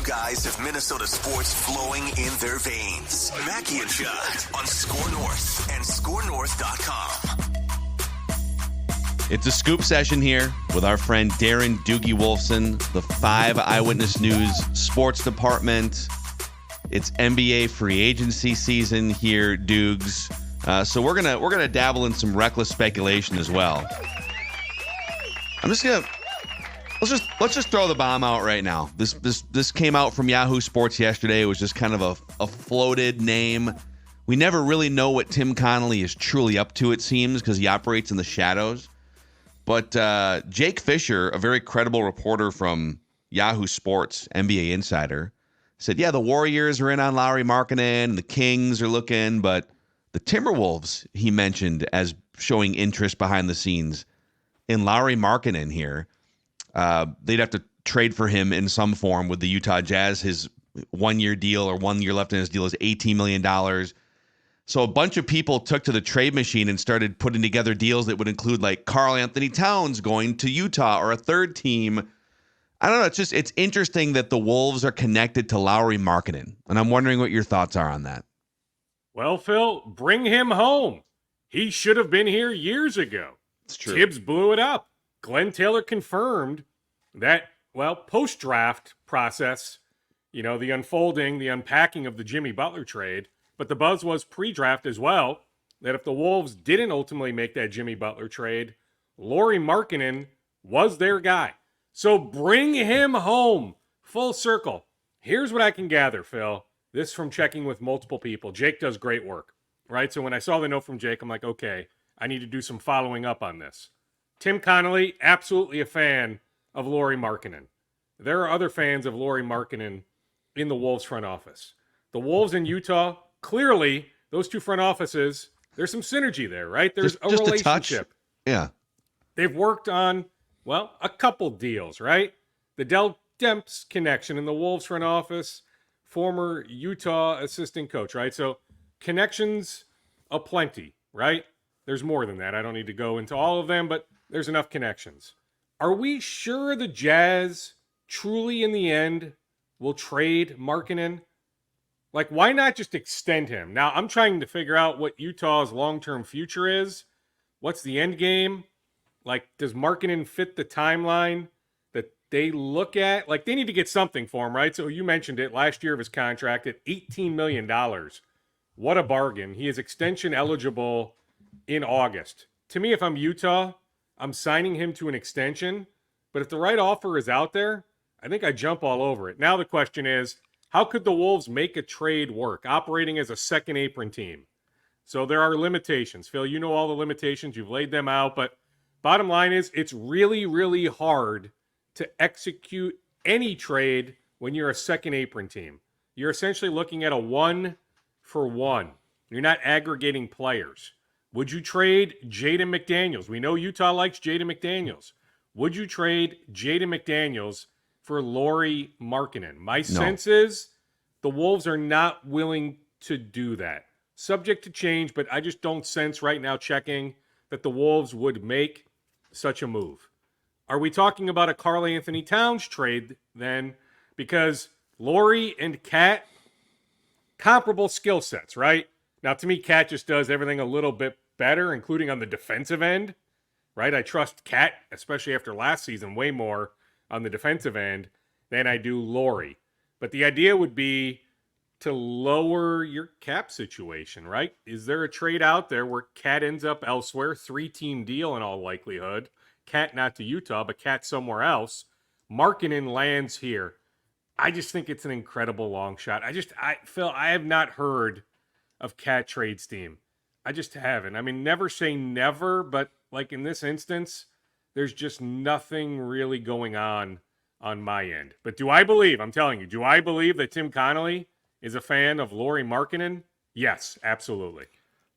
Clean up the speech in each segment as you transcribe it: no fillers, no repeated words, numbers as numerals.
guys have Minnesota sports flowing in their veins. Mackey and Judd on Score North and ScoreNorth.com. It's a scoop session here with our friend Darren Doogie Wolfson, the 5 Eyewitness News sports department. It's NBA free agency season here, Doogs. So we're gonna dabble in some reckless speculation as well. Let's just throw the bomb out right now. This came out from Yahoo Sports yesterday. It was just kind of a floated name. We never really know what Tim Connelly is truly up to, it seems, because he operates in the shadows. But Jake Fisher, a very credible reporter from Yahoo Sports, NBA Insider, said, yeah, the Warriors are in on Lauri Markkanen, the Kings are looking, but the Timberwolves, he mentioned, as showing interest behind the scenes in Lauri Markkanen here. They'd have to trade for him in some form with the Utah Jazz. His 1-year deal, or 1 year left in his deal, is $18 million. So a bunch of people took to the trade machine and started putting together deals that would include like Karl Anthony Towns going to Utah or a third team. I don't know. It's interesting that the Wolves are connected to Lauri Markkanen. And I'm wondering what your thoughts are on that. Well, Phil, bring him home. He should have been here years ago. It's true. Tibbs blew it up. Glenn Taylor confirmed that, post-draft process, the unfolding, the unpacking of the Jimmy Butler trade. But the buzz was pre-draft as well, that if the Wolves didn't ultimately make that Jimmy Butler trade, Lauri Markkanen was their guy. So bring him home. Full circle. Here's what I can gather, Phil. This from checking with multiple people. Jake does great work, right? So when I saw the note from Jake, I'm like, okay, I need to do some following up on this. Tim Connelly, absolutely a fan of Lauri Markkanen. There are other fans of Lauri Markkanen in the Wolves front office. The Wolves in Utah, clearly, those two front offices, there's some synergy there, right? There's a relationship. Yeah. They've worked on, a couple deals, right? The Dell Demps connection in the Wolves front office, former Utah assistant coach, right? So connections aplenty, right? There's more than that. I don't need to go into all of them, but there's enough connections. Are we sure the Jazz truly in the end will trade Markkanen? Like, why not just extend him? Now, I'm trying to figure out what Utah's long-term future is. What's the end game? Like, does Markkanen fit the timeline that they look at? Like, they need to get something for him, right? So you mentioned it, last year of his contract at $18 million. What a bargain. He is extension eligible in August. To me, if I'm Utah, I'm signing him to an extension. But if the right offer is out there, I think I jump all over it. Now the question is, how could the Wolves make a trade work, operating as a second apron team? So there are limitations. Phil, you know all the limitations. You've laid them out. But bottom line is, it's really, really hard to execute any trade when you're a second apron team. You're essentially looking at a 1-for-1. You're not aggregating players. Would you trade Jaden McDaniels? We know Utah likes Jaden McDaniels. Would you trade Jaden McDaniels for Lauri Markkanen? My sense is the Wolves are not willing to do that. Subject to change, but I just don't sense right now, checking, that the Wolves would make such a move. Are we talking about a Karl Anthony Towns trade then? Because Lauri and Cat, comparable skill sets, right? Now, to me, Cat just does everything a little bit better, including on the defensive end, right? I trust Cat, especially after last season, way more on the defensive end than I do Lauri. But the idea would be to lower your cap situation, right? Is there a trade out there where Cat ends up elsewhere? 3-team deal in all likelihood. Cat not to Utah, but Cat somewhere else. Markkanen lands here. I just think it's an incredible long shot. Phil, I have not heard of Cat trades team. I just haven't. I mean, never say never, but like in this instance, there's just nothing really going on my end. But do I believe that Tim Connelly is a fan of Lauri Markkanen? Yes, absolutely.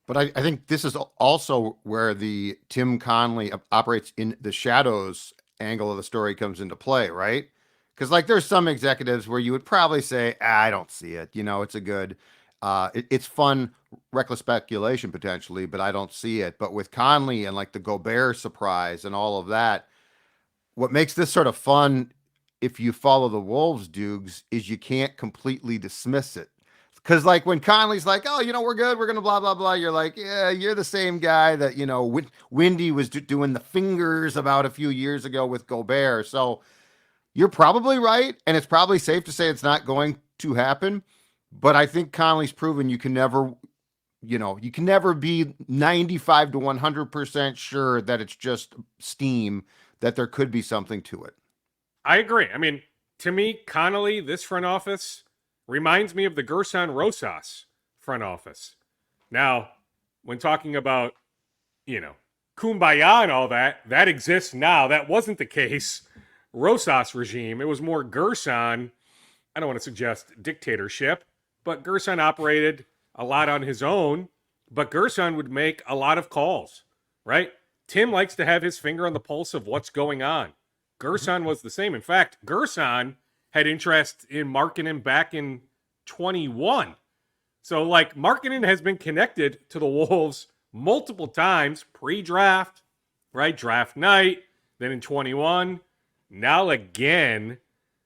But I think this is also where the Tim Connelly operates in the shadows angle of the story comes into play, right? Because there's some executives where you would probably say, I don't see it. It's a good, it's fun, reckless speculation potentially, but I don't see it. But with Connelly and the Gobert surprise and all of that, what makes this sort of fun if you follow the Wolves, Dukes, is you can't completely dismiss it. Because, like, when Conley's like, oh, we're good, we're going to blah, blah, blah, you're like, yeah, you're the same guy that, Windy was doing the fingers about a few years ago with Gobert. So you're probably right, and it's probably safe to say it's not going to happen. But I think Conley's proven you can never be 95 to 100% sure that it's just steam, that there could be something to it. I agree. I mean, to me, Connelly, this front office reminds me of the Gerson Rosas front office. Now, when talking about, kumbaya and all that exists now. That wasn't the case. Rosas regime, it was more Gerson. I don't want to suggest dictatorship, but Gerson operated a lot on his own, but Gerson would make a lot of calls, right? Tim likes to have his finger on the pulse of what's going on. Gerson was the same. In fact, Gerson had interest in Markkanen back in 21. So, Markkanen has been connected to the Wolves multiple times pre-draft, right? Draft night, then in 21, now again.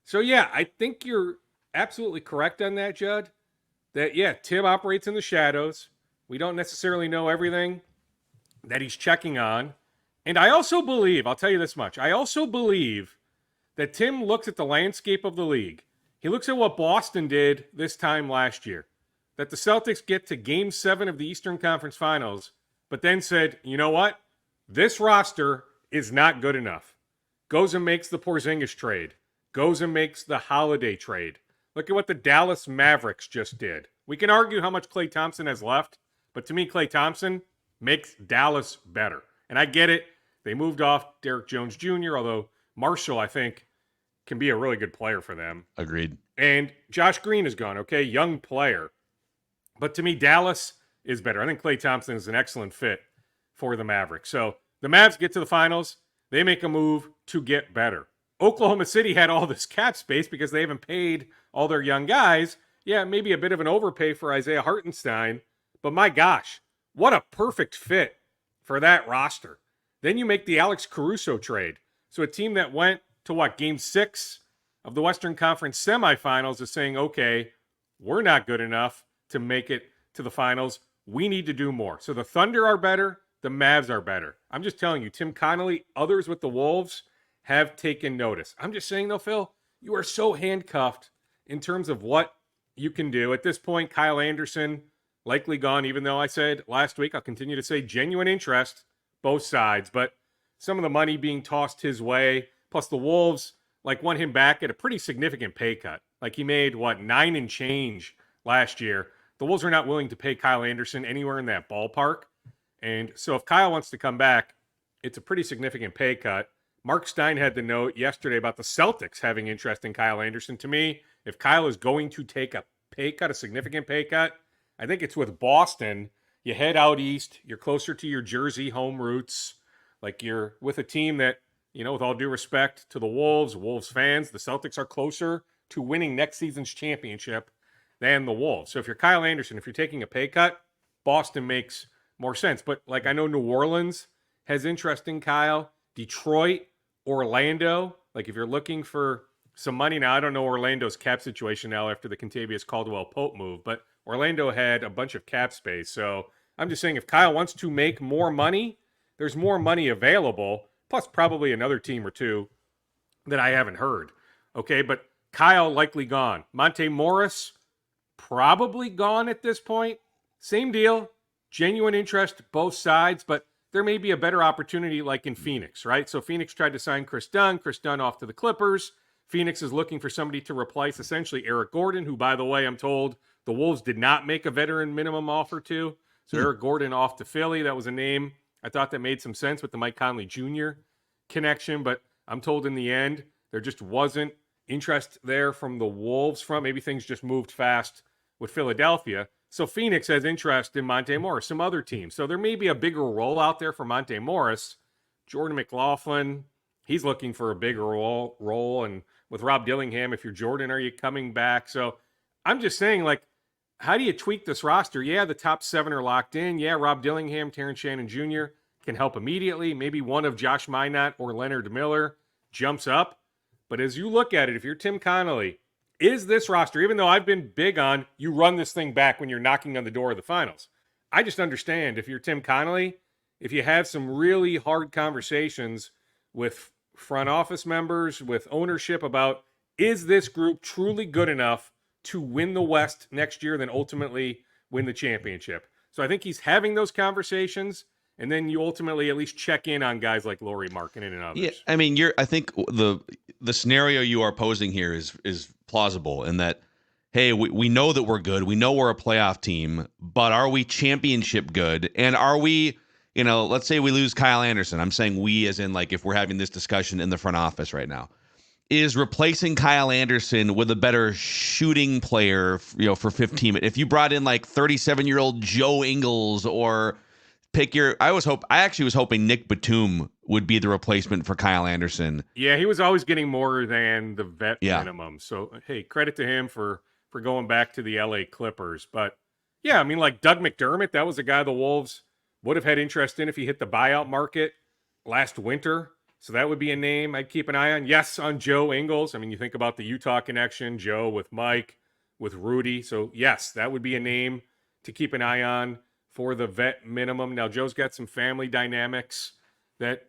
So, yeah, I think you're absolutely correct on that, Judd. That, yeah, Tim operates in the shadows. We don't necessarily know everything that he's checking on. And I also believe, I'll tell you this much, I also believe that Tim looks at the landscape of the league. He looks at what Boston did this time last year. That the Celtics get to Game 7 of the Eastern Conference Finals, but then said, you know what? This roster is not good enough. Goes and makes the Porzingis trade. Goes and makes the Holiday trade. Look at what the Dallas Mavericks just did. We can argue how much Klay Thompson has left, but to me, Klay Thompson makes Dallas better. And I get it. They moved off Derek Jones Jr., although Marshall, I think, can be a really good player for them. Agreed. And Josh Green is gone, okay? Young player. But to me, Dallas is better. I think Klay Thompson is an excellent fit for the Mavericks. So the Mavs get to the finals. They make a move to get better. Oklahoma City had all this cap space because they haven't paid all their young guys. Yeah, maybe a bit of an overpay for Isaiah Hartenstein. But my gosh, what a perfect fit for that roster. Then you make the Alex Caruso trade. So a team that went to Game 6 of the Western Conference semifinals is saying, okay, we're not good enough to make it to the finals. We need to do more. So the Thunder are better. The Mavs are better. I'm just telling you, Tim Connelly, others with the Wolves have taken notice. I'm just saying, though, Phil, you are so handcuffed in terms of what you can do. At this point, Kyle Anderson likely gone, even though I said last week, I'll continue to say genuine interest, both sides. But some of the money being tossed his way, plus the Wolves, won him back at a pretty significant pay cut. He made, 9 and change last year. The Wolves are not willing to pay Kyle Anderson anywhere in that ballpark. And so if Kyle wants to come back, it's a pretty significant pay cut. Mark Stein had the note yesterday about the Celtics having interest in Kyle Anderson. To me, if Kyle is going to take a pay cut, a significant pay cut, I think it's with Boston. You head out east. You're closer to your Jersey home roots. You're with a team that, with all due respect to the Wolves fans, the Celtics are closer to winning next season's championship than the Wolves. So if you're Kyle Anderson, if you're taking a pay cut, Boston makes more sense. But I know New Orleans has interest in Kyle. Detroit, Orlando, if you're looking for some money now, I don't know Orlando's cap situation now after the Kentavious Caldwell-Pope move, but Orlando had a bunch of cap space. So I'm just saying if Kyle wants to make more money, there's more money available, plus probably another team or two that I haven't heard. Okay, but Kyle likely gone. Monte Morris probably gone at this point. Same deal. Genuine interest, both sides, but there may be a better opportunity in Phoenix, right? So Phoenix tried to sign Chris Dunn off to the Clippers. Phoenix is looking for somebody to replace essentially Eric Gordon, who, by the way, I'm told the Wolves did not make a veteran minimum offer to. So Eric Gordon off to Philly. That was a name I thought that made some sense with the Mike Conley Jr. connection, but I'm told in the end there just wasn't interest there from the Wolves front. Maybe things just moved fast with Philadelphia. So Phoenix has interest in Monte Morris, some other teams. So there may be a bigger role out there for Monte Morris. Jordan McLaughlin, he's looking for a bigger role. And with Rob Dillingham, if you're Jordan, are you coming back? So I'm just saying, how do you tweak this roster? Yeah, the top 7 are locked in. Yeah, Rob Dillingham, Terrence Shannon Jr. can help immediately. Maybe one of Josh Minott or Leonard Miller jumps up. But as you look at it, if you're Tim Connelly, is this roster, even though I've been big on you run this thing back when you're knocking on the door of the finals, I just understand if you're Tim Connelly, if you have some really hard conversations with front office members, with ownership about, is this group truly good enough to win the West next year, then ultimately win the championship? So I think he's having those conversations, and then you ultimately at least check in on guys like Lauri Markkanen and others. Yeah, I mean, I think the scenario you are posing here is plausible in that, hey, we know that we're good. We know we're a playoff team, but are we championship good? And are we, let's say we lose Kyle Anderson. I'm saying we as in like if we're having this discussion in the front office right now. Is replacing Kyle Anderson with a better shooting player, for 15 minutes. If you brought in like 37-year-old Joe Ingles or I actually was hoping Nick Batum would be the replacement for Kyle Anderson. Yeah, he was always getting more than the vet minimum. So, hey, credit to him for going back to the LA Clippers. But yeah, I mean, like Doug McDermott, that was a guy the Wolves would have had interest in if he hit the buyout market last winter. So that would be a name I'd keep an eye on. Yes, on Joe Ingles. I mean, you think about the Utah connection, Joe with Mike, with Rudy. So yes, that would be a name to keep an eye on for the vet minimum. Now, Joe's got some family dynamics that,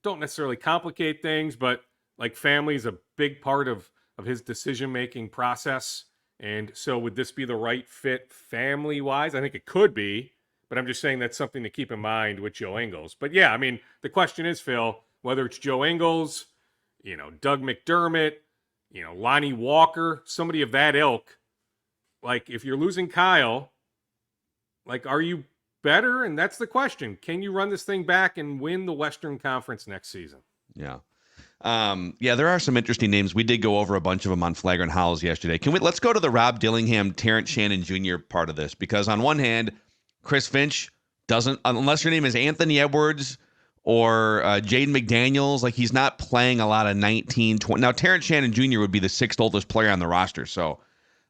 don't necessarily complicate things, but like family is a big part of his decision-making process. And so would this be the right fit family-wise? I think it could be, but I'm just saying that's something to keep in mind with Joe Ingles. But yeah, I mean, the question is, Phil, whether it's Joe Ingles, Doug McDermott, Lonnie Walker, somebody of that ilk, like if you're losing Kyle, like, are you better? And that's the question. Can you run this thing back and win the Western Conference next season? Yeah. There are some interesting names. We did go over a bunch of them on Flagrant Howls yesterday. Let's go to the Rob Dillingham, Terrence Shannon Jr. part of this, because on one hand, Chris Finch doesn't, unless your name is Anthony Edwards or Jaden McDaniels, like he's not playing a lot of 19, 20. Now, Terrence Shannon Jr. would be the sixth oldest player on the roster.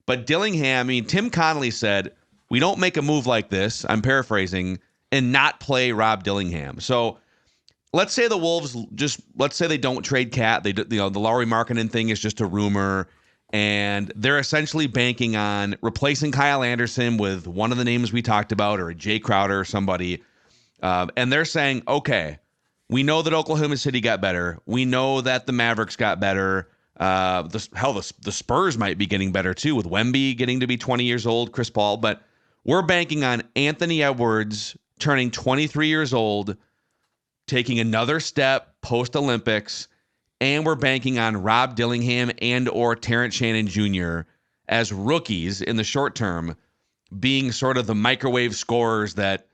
But Dillingham, I mean, Tim Connelly said, we don't make a move like this, I'm paraphrasing, and not play Rob Dillingham. So let's say the Wolves let's say they don't trade Cat. The Lauri Markkanen thing is just a rumor, and they're essentially banking on replacing Kyle Anderson with one of the names we talked about, or a Jay Crowder or somebody. And they're saying, okay, we know that Oklahoma City got better. We know that the Mavericks got better. The Spurs might be getting better too, with Wemby getting to be 20 years old, Chris Paul. But we're banking on Anthony Edwards turning 23 years old, taking another step post-Olympics, and we're banking on Rob Dillingham and or Terrence Shannon Jr. as rookies in the short term, being sort of the microwave scorers that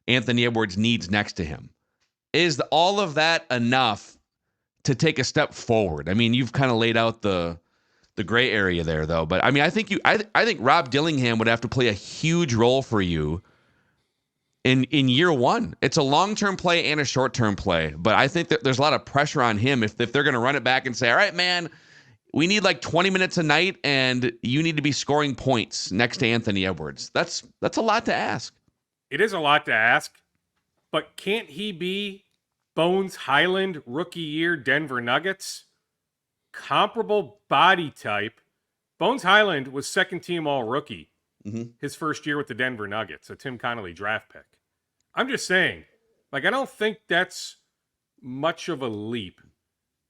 Anthony Edwards needs next to him. Is all of that enough to take a step forward? I mean, you've kind of laid out the gray area there, though. But I mean, I think Rob Dillingham would have to play a huge role for you in year one. It's a long-term play and a short-term play, but I think that there's a lot of pressure on him if they're going to run it back and say, all right, man, we need like 20 minutes a night, and you need to be scoring points next to Anthony Edwards. That's a lot to ask. It is a lot to ask, but can't he be Bones Highland rookie year Denver Nuggets? Comparable body type. Bones Highland was second team all rookie his first year with the Denver Nuggets, a Tim Connelly draft pick. I'm just saying, like, I don't think that's much of a leap.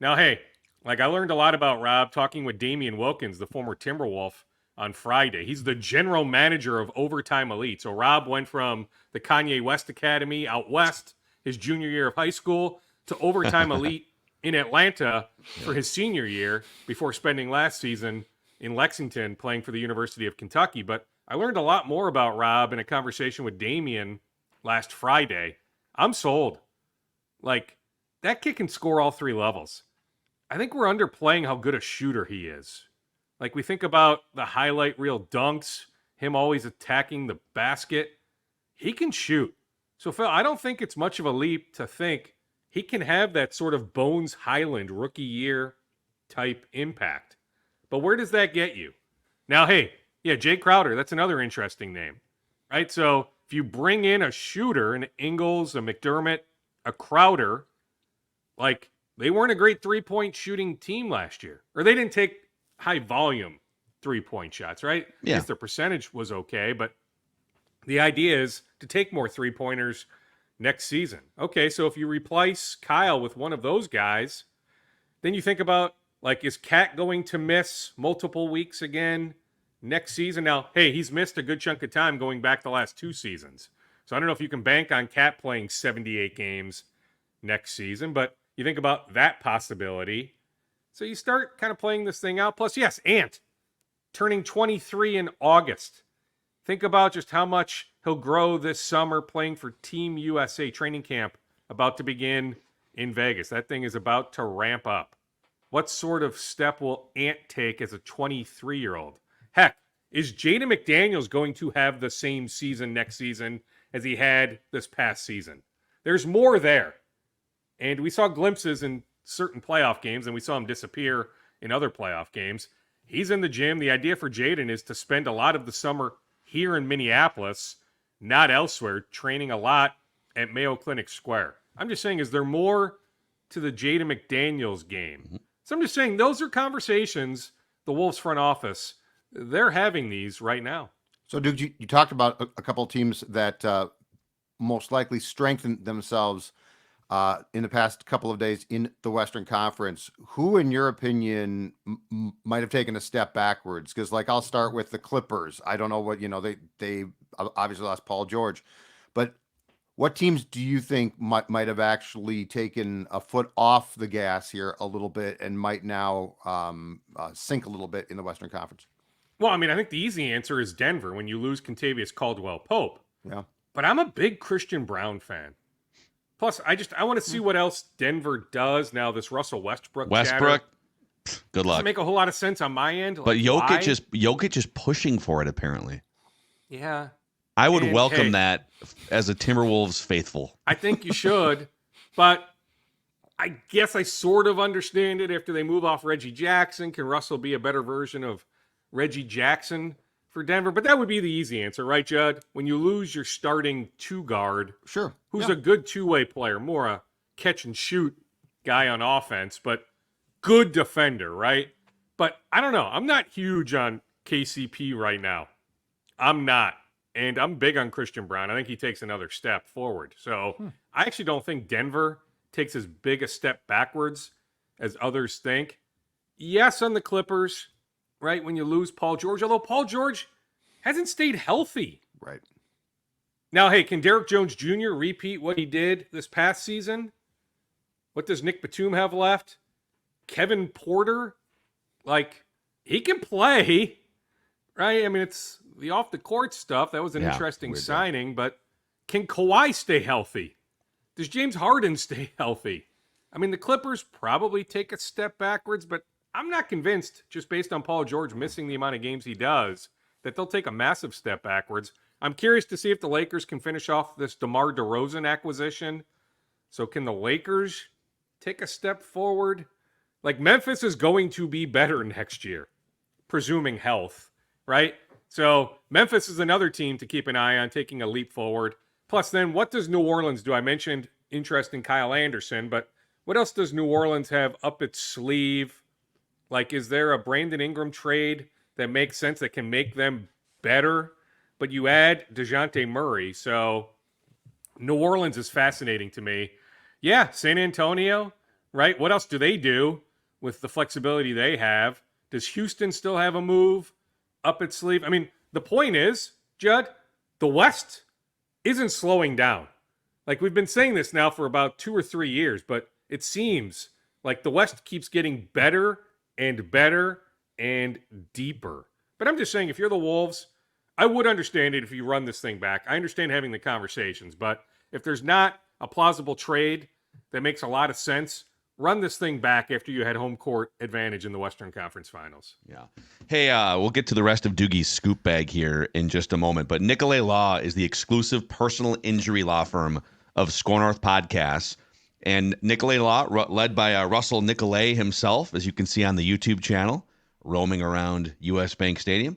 Now, hey, like, I learned a lot about Rob talking with Damian Wilkins, the former Timberwolf, on Friday. He's the general manager of Overtime Elite. So Rob went from the Kanye West Academy out west, his junior year of high school, to Overtime Elite in Atlanta for his senior year before spending last season in Lexington playing for the University of Kentucky. But I learned a lot more about Rob in a conversation with Damian last Friday. I'm sold. Like, that kid can score all three levels. I think we're underplaying how good a shooter he is. Like, we think about the highlight reel dunks, him always attacking the basket. He can shoot. So, Phil, I don't think it's much of a leap to think he can have that sort of Bones Highland rookie year type impact. But where does that get you? Now, hey, yeah, Jay Crowder, that's another interesting name, right? So if you bring in a shooter, an Ingles, a McDermott, a Crowder, like, they weren't a great three-point shooting team last year. Or they didn't take high volume three-point shots, right? Yeah. I guess their percentage was okay, but the idea is to take more three-pointers next season. Okay, so if you replace Kyle with one of those guys, then you think about, like, is Cat going to miss multiple weeks again next season? Now, hey, he's missed a good chunk of time going back the last 2 seasons. So I don't know if you can bank on Cat playing 78 games next season, but you think about that possibility. So you start kind of playing this thing out. Plus, yes, Ant turning 23 in August. Think about just how much he'll grow this summer playing for Team USA training camp about to begin in Vegas. That thing is about to ramp up. What sort of step will Ant take as a 23-year-old? Heck, is Jaden McDaniels going to have the same season next season as he had this past season? There's more there. And we saw glimpses in certain playoff games, and we saw him disappear in other playoff games. He's in the gym. The idea for Jaden is to spend a lot of the summer here in Minneapolis, not elsewhere, training a lot at Mayo Clinic Square. I'm just saying, is there more to the Jaden McDaniels game? So I'm just saying, those are conversations the Wolves front office, they're having these right now. So, Duke, you talked about a couple of teams that most likely strengthened themselves in the past couple of days in the Western Conference. Who, in your opinion, might have taken a step backwards? Because, like, I'll start with the Clippers. I don't know what, they obviously lost Paul George, but what teams do you think might have actually taken a foot off the gas here a little bit and might now sink a little bit in the Western Conference? Well, I mean, I think the easy answer is Denver when you lose Kentavious Caldwell-Pope. Yeah. But I'm a big Christian Brown fan. Plus, I want to see what else Denver does now. This Russell Westbrook chatter. Good luck. Doesn't make a whole lot of sense on my end. But Jokic is pushing for it, apparently. Yeah. I would welcome that as a Timberwolves faithful. I think you should, but I guess I sort of understand it after they move off Reggie Jackson. Can Russell be a better version of Reggie Jackson for Denver? But that would be the easy answer, right, Judd? When you lose your starting 2 guard, sure, who's a good 2-way player, more a catch and shoot guy on offense, but good defender, right? But I don't know. I'm not huge on KCP right now. I'm not. And I'm big on Christian Brown. I think he takes another step forward. So I actually don't think Denver takes as big a step backwards as others think. Yes, on the Clippers, right, when you lose Paul George, although Paul George hasn't stayed healthy. Right. Now, hey, can Derrick Jones Jr. repeat what he did this past season? What does Nick Batum have left? Kevin Porter? Like, he can play, right? I mean, it's the off-the-court stuff. That was an interesting signing, but can Kawhi stay healthy? Does James Harden stay healthy? I mean, the Clippers probably take a step backwards, but I'm not convinced, just based on Paul George missing the amount of games he does, that they'll take a massive step backwards. I'm curious to see if the Lakers can finish off this DeMar DeRozan acquisition. So can the Lakers take a step forward? Like, Memphis is going to be better next year, presuming health, right? So Memphis is another team to keep an eye on, taking a leap forward. Plus, then, what does New Orleans do? I mentioned interest in Kyle Anderson, but what else does New Orleans have up its sleeve? Like, is there a Brandon Ingram trade that makes sense, that can make them better? But you add DeJounte Murray, so New Orleans is fascinating to me. Yeah, San Antonio, right? What else do they do with the flexibility they have? Does Houston still have a move up its sleeve? I mean, the point is, Judd, the West isn't slowing down. Like, we've been saying this now for about 2 or 3 years, but it seems like the West keeps getting better and better and deeper. But I'm just saying, if you're the Wolves, I would understand it if you run this thing back. I understand having the conversations, but if there's not a plausible trade that makes a lot of sense, run this thing back after you had home court advantage in the Western Conference Finals. Yeah. Hey, we'll get to the rest of Doogie's scoop bag here in just a moment, but Nicolay Law is the exclusive personal injury law firm of Score North Podcasts. And Nicolay Law, led by Russell Nicolay himself, as you can see on the YouTube channel, roaming around US Bank Stadium.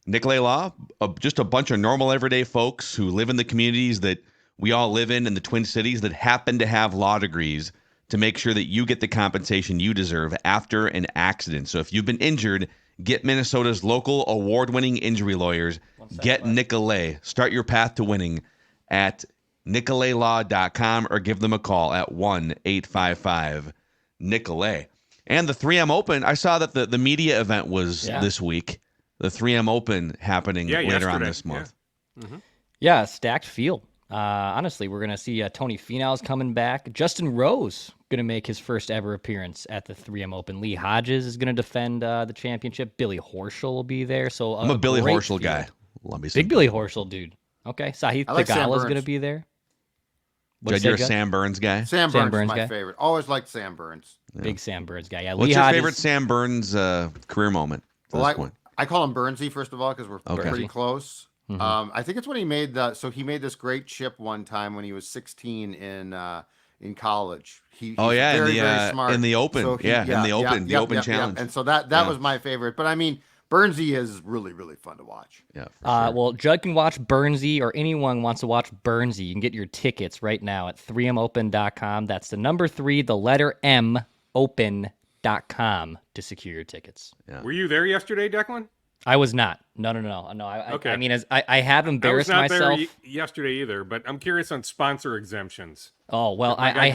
Nicolay Law, just a bunch of normal everyday folks who live in the communities that we all live in the Twin Cities that happen to have law degrees to make sure that you get the compensation you deserve after an accident. So if you've been injured, get Minnesota's local award-winning injury lawyers. Get Nicolay. Start your path to winning at nicolaylaw.com or give them a call at 1-855-NICOLAY. And the 3M Open, I saw that the media event was this week. The 3M Open happening later on this month. Yeah. Mm-hmm. Yeah, stacked field. Honestly, we're going to see Tony Finau's coming back. Justin Rose going to make his first ever appearance at the 3M Open. Lee Hodges is going to defend the championship. Billy Horschel will be there. So I'm a Billy Horschel guy. Love me some Big Billy Horschel, dude. Okay, Sahith Theegala is going to be there. Judd, you're a Sam Burns guy? Sam Burns is my favorite. Always liked Sam Burns. Yeah. Big Sam Burns guy. Yeah. What's your favorite Sam Burns career moment at this point? I call him Burnsy, first of all, because we're pretty close. Mm-hmm. I think it's when he made he made this great chip one time when he was 16 in college. He's very smart. In the Open. So in the Open Challenge. And so that was my favorite. But I mean, Burnsy is really, really fun to watch. Yeah. For sure. Well, Judd can watch Burnsy, or anyone wants to watch Burnsy. You can get your tickets right now at 3mopen.com. That's the number 3, the letter M, open.com to secure your tickets. Yeah. Were you there yesterday, Declan? I was not. No. Okay. I mean, I have embarrassed myself. I was not there yesterday either, but I'm curious on sponsor exemptions. Oh, well, I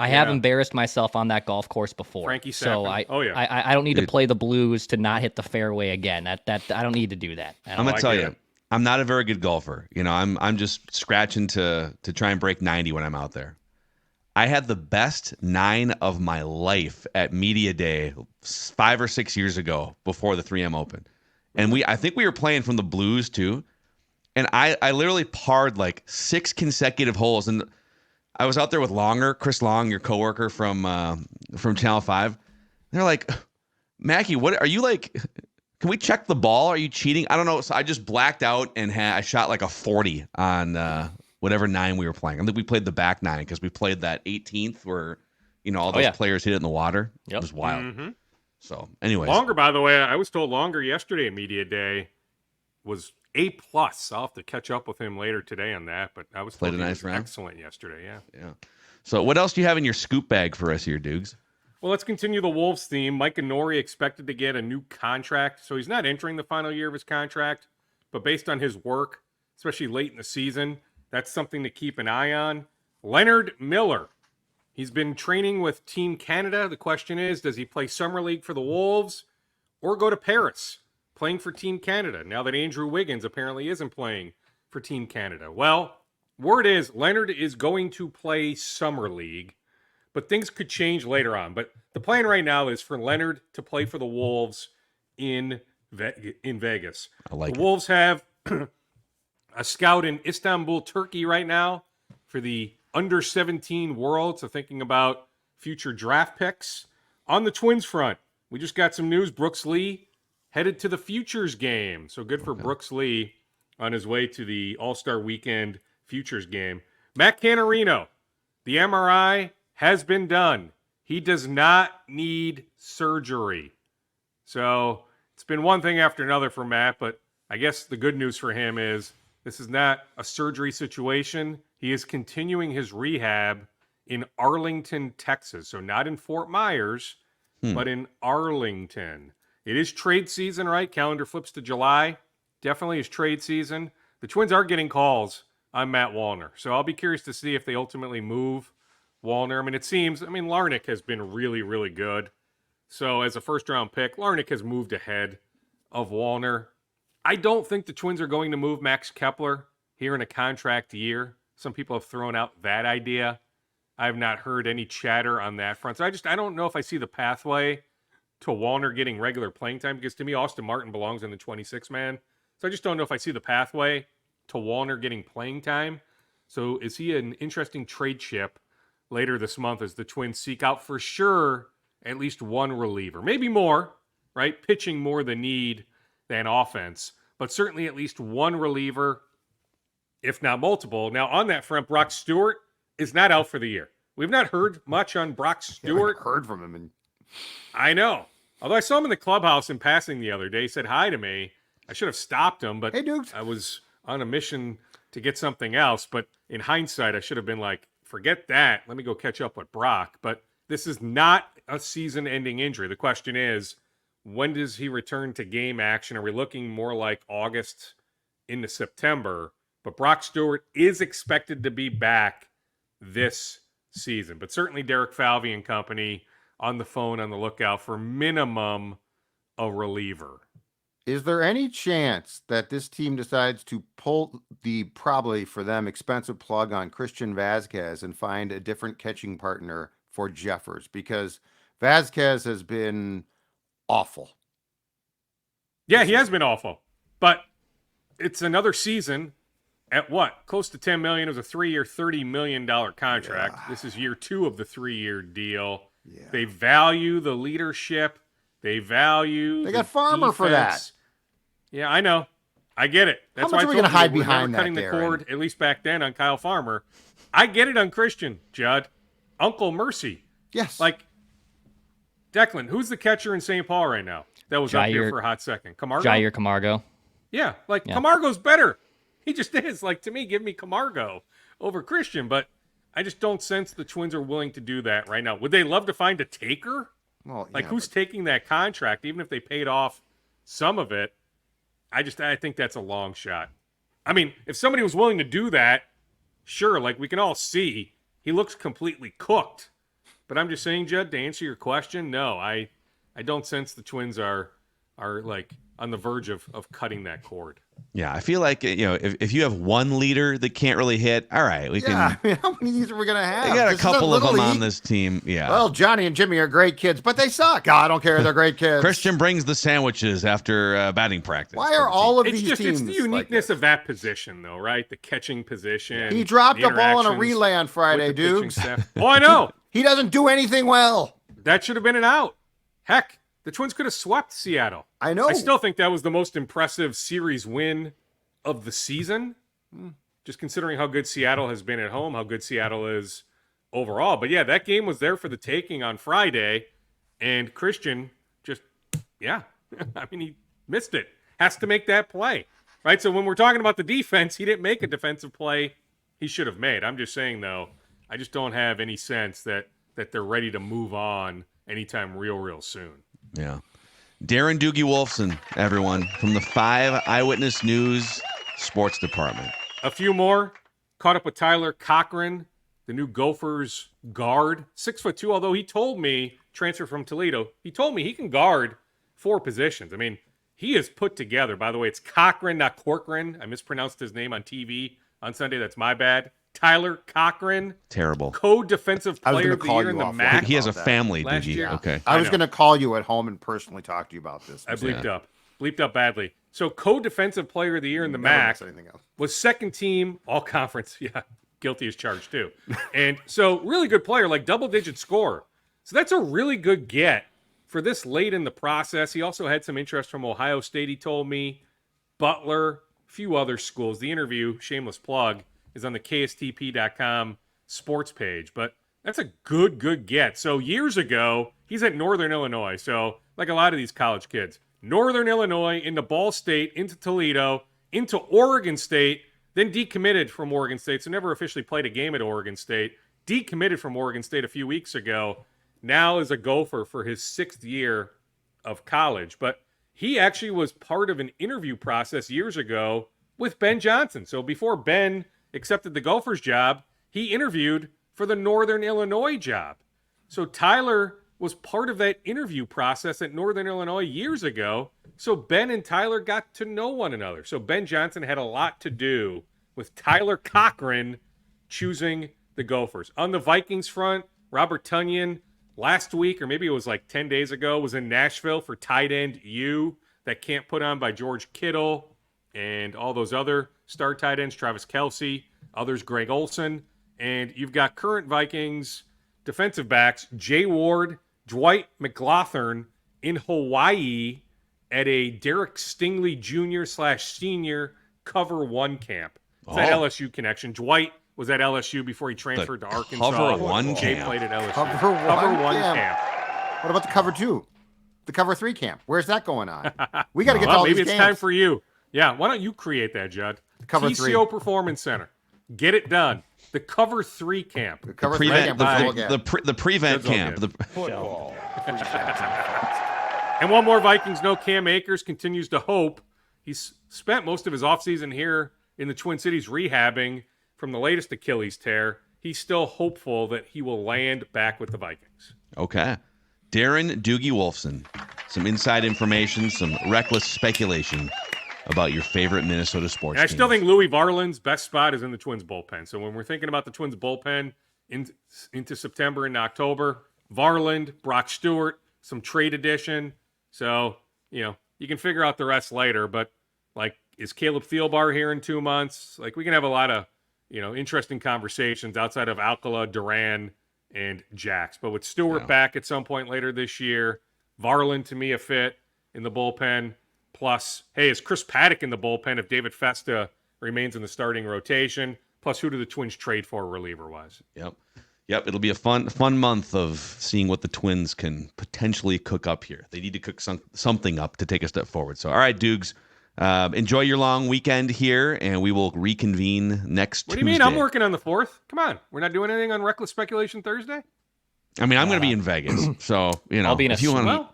have embarrassed myself on that golf course before. Frankie so Sappin. I don't need to play the blues to not hit the fairway again. That I don't need to do that. I'm gonna tell you, I'm not a very good golfer. You know, I'm just scratching to try and break 90 when I'm out there. I had the best 9 of my life at Media Day 5 or 6 years ago before the 3M Open. And I think we were playing from the blues too. And I literally parred like 6 consecutive holes. And I was out there with Chris Long, your coworker from Channel 5. They're like, Mackey, what are you like? Can we check the ball? Are you cheating? I don't know. So I just blacked out and I shot like a 40 on whatever 9 we were playing. I think we played the back 9 because we played that 18th where, all those players hit it in the water. Yep. It was wild. Mm-hmm. So, anyways. Longer, by the way, I was told Longer yesterday at Media Day was A+. I'll have to catch up with him later today on that, but I was told he was excellent yesterday, yeah. So what else do you have in your scoop bag for us here, Dukes? Well, let's continue the Wolves theme. Mike Nori expected to get a new contract, so he's not entering the final year of his contract, but based on his work, especially late in the season, that's something to keep an eye on. Leonard Miller. He's been training with Team Canada. The question is, does he play Summer League for the Wolves or go to Paris playing for Team Canada now that Andrew Wiggins apparently isn't playing for Team Canada? Well, word is Leonard is going to play Summer League, but things could change later on. But the plan right now is for Leonard to play for the Wolves in Vegas. I like the Wolves have a scout in Istanbul, Turkey right now for the under-17 world, so thinking about future draft picks. On the Twins front, we just got some news. Brooks Lee headed to the Futures game, so good for Brooks Lee on his way to the All-Star Weekend Futures game. Matt Canarino, the MRI has been done. He does not need surgery. So it's been one thing after another for Matt, but I guess the good news for him is this is not a surgery situation. He is continuing his rehab in Arlington, Texas. So not in Fort Myers, but in Arlington. It is trade season, right? Calendar flips to July. Definitely is trade season. The Twins are getting calls on Matt Wallner. So I'll be curious to see if they ultimately move Wallner. It seems, Larnach has been really, really good. So as a first-round pick, Larnach has moved ahead of Wallner. I don't think the Twins are going to move Max Kepler here in a contract year. Some people have thrown out that idea. I have not heard any chatter on that front. So I don't know if I see the pathway to Wallner getting regular playing time, because to me, Austin Martin belongs in the 26-man. So I just don't know if I see the pathway to Wallner getting playing time. So is he an interesting trade chip later this month as the Twins seek out for sure at least one reliever? Maybe more, right? Pitching more the need than offense, but certainly at least one reliever, if not multiple. Now, on that front, Brock Stewart is not out for the year. We've not heard much on Brock Stewart. I heard from him. I know. Although I saw him in the clubhouse in passing the other day. He said hi to me. I should have stopped him, but hey, dude. I was on a mission to get something else. But in hindsight, I should have been like, forget that. Let me go catch up with Brock. But this is not a season-ending injury. The question is, when does he return to game action? Are we looking more like August into September? But Brock Stewart is expected to be back this season. But certainly Derek Falvey and company on the phone on the lookout for minimum a reliever. Is there any chance that this team decides to pull the probably for them expensive plug on Christian Vazquez and find a different catching partner for Jeffers? Because Vazquez has been awful. Yeah, he has been awful. But it's another season at what? Close to $10 million. It was a 3-year, $30 million contract. Yeah. This is year 2 of the 3-year deal. Yeah. They value the leadership. They got Farmer defense. For that. Yeah, I know. I get it. That's How much why are we going to hide behind that, cutting the cord, at least back then, on Kyle Farmer. I get it on Christian, Judd. Uncle Mercy. Yes. Like, Declan, who's the catcher in St. Paul right now that was up here for a hot second? Jair Camargo. Yeah, Camargo's better. He just is. Like, to me, give me Camargo over Christian. But I just don't sense the Twins are willing to do that right now. Would they love to find a taker? Well, who's taking that contract, even if they paid off some of it? I think that's a long shot. I mean, if somebody was willing to do that, sure, like we can all see, he looks completely cooked. But I'm just saying, Judd, to answer your question, no, I don't sense the Twins are like on the verge of cutting that cord. Yeah, I feel like, if you have one leader that can't really hit, all right, we can. I mean, how many of these are we going to have? We got a couple of them on this team. Yeah. Well, Johnny and Jimmy are great kids, but they suck. I don't care. They're great kids. Christian brings the sandwiches after batting practice. Why are all of these teams? It's the uniqueness of that position, though, right? The catching position. He dropped the ball on a relay on Friday, dude. Oh, I know. He doesn't do anything well. That should have been an out. Heck, the Twins could have swept Seattle. I know. I still think that was the most impressive series win of the season, just considering how good Seattle has been at home, how good Seattle is overall. But yeah, that game was there for the taking on Friday, and Christian just, I mean, he missed it. Has to make that play, right? So when we're talking about the defense, he didn't make a defensive play he should have made. I'm just saying, though, I just don't have any sense that they're ready to move on anytime real soon. Yeah. Darren Doogie Wolfson, everyone, from the 5 Eyewitness News Sports Department. A few more. Caught up with Tyler Cochran, the new Gophers guard. 6'2", although he told me, transfer from Toledo, he told me he can guard 4 positions. I mean, he is put together. By the way, it's Cochran, not Corcoran. I mispronounced his name on TV on Sunday. That's my bad. Tyler Cochran. Terrible. Co-defensive player of the year in the MAC. He has a family, last Doogie. year. Okay. I was going to call you at home and personally talk to you about this. I bleeped up. Bleeped up badly. So co-defensive player of the year in the MAC was second team all conference. Yeah, guilty as charged too. And so really good player, like double-digit scorer. So that's a really good get for this late in the process. He also had some interest from Ohio State, he told me, Butler, a few other schools. The interview, shameless plug, is on the KSTP.com sports page. But that's a good get. So years ago, he's at Northern Illinois. So like a lot of these college kids, Northern Illinois into Ball State, into Toledo, into Oregon State, then decommitted from Oregon State. So never officially played a game at Oregon State. Decommitted from Oregon State a few weeks ago. Now is a Gopher for his 6th year of college. But he actually was part of an interview process years ago with Ben Johnson. So before Ben accepted the Gophers job, he interviewed for the Northern Illinois job. So Tyler was part of that interview process at Northern Illinois years ago. So Ben and Tyler got to know one another. So Ben Johnson had a lot to do with Tyler Cochran choosing the Gophers. On the Vikings front, Robert Tonyan last week, or maybe it was like 10 days ago, was in Nashville for tight end U, that camp put on by George Kittle and all those other star tight ends, Travis Kelce, others, Greg Olson. And you've got current Vikings defensive backs, Jay Ward, Dwight McLaughlin in Hawaii at a Derek Stingley Jr./senior Cover 1 camp. It's that LSU connection. Dwight was at LSU before he transferred to Arkansas. Cover 1 Jay camp. played at LSU. Cover one camp. What about the Cover 2? The Cover 3 camp? Where's that going on? We got to get to all maybe these it's games. time for you. Yeah, why don't you create that, Judd? Cover TCO 3. Performance Center. Get it done. The Cover 3 camp. The cover Prevent, the the prevent That's all camp. good. The, And one more Vikings note, Cam Akers continues to hope. He's spent most of his offseason here in the Twin Cities rehabbing from the latest Achilles tear. He's still hopeful that he will land back with the Vikings. okay. Darren Doogie Wolfson. Some inside information, some reckless speculation about your favorite Minnesota sports And I teams. still think Louis Varland's best spot is in the Twins bullpen. So when we're thinking about the Twins bullpen into September and October, Varland, Brock Stewart, some trade addition. So, you can figure out the rest later. But, is Caleb Thielbar here in 2 months? We can have a lot of, interesting conversations outside of Alcala, Duran, and Jax. But with Stewart back at some point later this year, Varland, to me, a fit in the bullpen. Plus, hey, is Chris Paddock in the bullpen if David Festa remains in the starting rotation? Plus, who do the Twins trade for reliever-wise? Yep. It'll be a fun month of seeing what the Twins can potentially cook up here. They need to cook something up to take a step forward. So, all right, Dukes, enjoy your long weekend here, and we will reconvene next Tuesday. What do you mean? I'm working on the 4th. Come on. We're not doing anything on Reckless Speculation Thursday? I mean, I'm going to be in Vegas, so, I'll be in if you want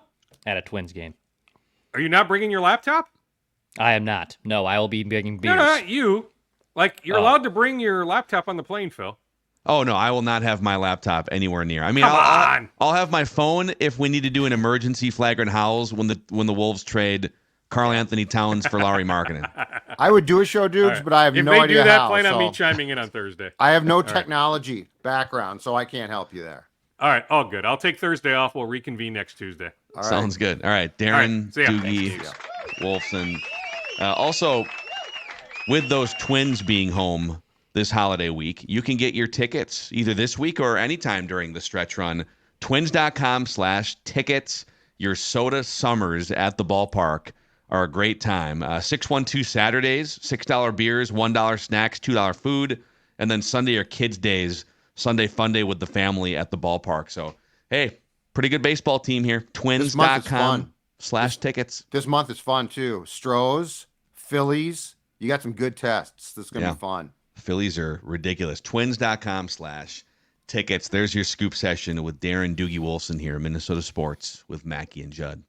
at a Twins game. Are you not bringing your laptop? I am not. No, I will be bringing beers. No, not you. You're allowed to bring your laptop on the plane, Phil. Oh, no, I will not have my laptop anywhere near. I mean, Come on. I'll have my phone if we need to do an emergency flagrant howls when the Wolves trade Karl Anthony Towns for Lauri Markkanen. I would do a show, dudes, but I have If no they idea do that, how. plan on so me chiming in on Thursday. I have no technology background, so I can't help you there. All right, all good. I'll take Thursday off. We'll reconvene next Tuesday. All right. Sounds good. All right, Darren, See ya. Doogie, Wolfson. Also, with those Twins being home this holiday week, you can get your tickets either this week or anytime during the stretch run. Twins.com/tickets. Your soda summers at the ballpark are a great time. 612 Saturdays, $6 beers, $1 snacks, $2 food. And then Sunday are kids' days, Sunday fun day with the family at the ballpark. So, hey, pretty good baseball team here. Twins.com/tickets. This month is fun, too. Stros, Phillies. You got some good tests. This is going to be fun. Phillies are ridiculous. Twins.com/tickets. There's your scoop session with Darren Doogie Wolfson here, Minnesota Sports with Mackey and Judd.